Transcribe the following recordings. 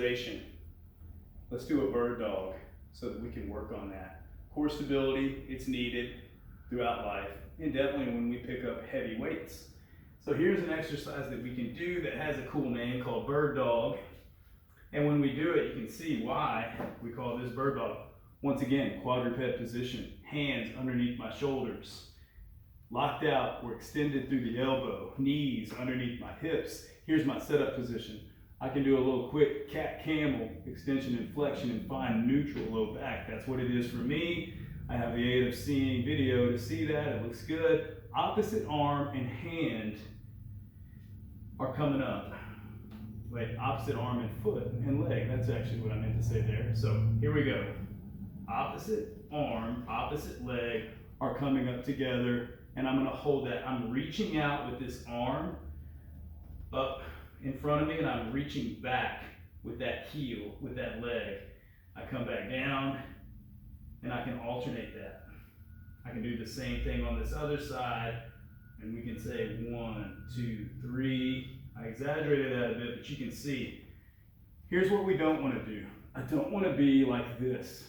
demonstration. Let's do a bird dog so that we can work on that. Core stability, it's needed throughout life, and definitely when we pick up heavy weights. So here's an exercise that we can do that has a cool name called bird dog. And when we do it, you can see why we call this bird dog. Once again, quadruped position, hands underneath my shoulders. Locked out or extended through the elbow, knees underneath my hips. Here's my setup position. I can do a little quick cat camel, extension and flexion, and find neutral low back. That's what it is for me. I have the aid of seeing video to see that. It looks good. Opposite arm and hand are coming up. Wait, opposite arm and foot and leg. That's actually what I meant to say there. So here we go. Opposite arm, opposite leg are coming up together, and I'm gonna hold that. I'm reaching out with this arm up in front of me, and I'm reaching back with that heel, with that leg. I come back down, and I can alternate that. I can do the same thing on this other side, and we can say 1, 2, 3. I exaggerated that a bit, but you can see. Here's what we don't want to do. I don't want to be like this,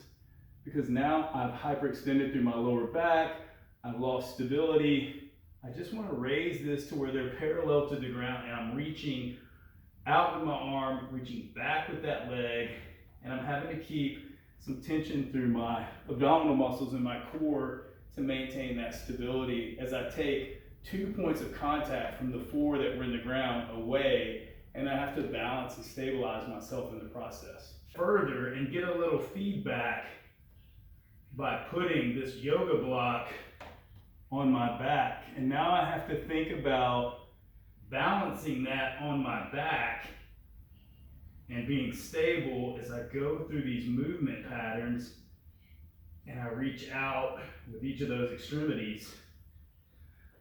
because now I've hyperextended through my lower back. I've lost stability. I just want to raise this to where they're parallel to the ground, and I'm reaching out with my arm, reaching back with that leg, and I'm having to keep some tension through my abdominal muscles and my core to maintain that stability as I take 2 points of contact from the 4 that were in the ground away, and I have to balance and stabilize myself in the process. Further, and get a little feedback by putting this yoga block on my back. And now I have to think about balancing that on my back and being stable as I go through these movement patterns, and I reach out with each of those extremities.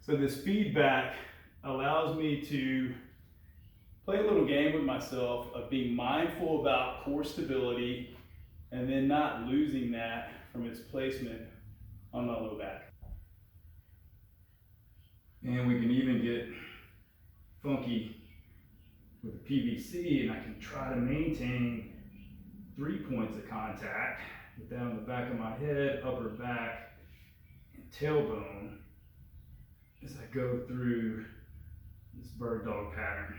So this feedback allows me to play a little game with myself of being mindful about core stability and then not losing that from its placement on my low back. And we can even get funky with the PVC, and I can try to maintain 3 points of contact down the back of my head, upper back, and tailbone as I go through this bird dog pattern.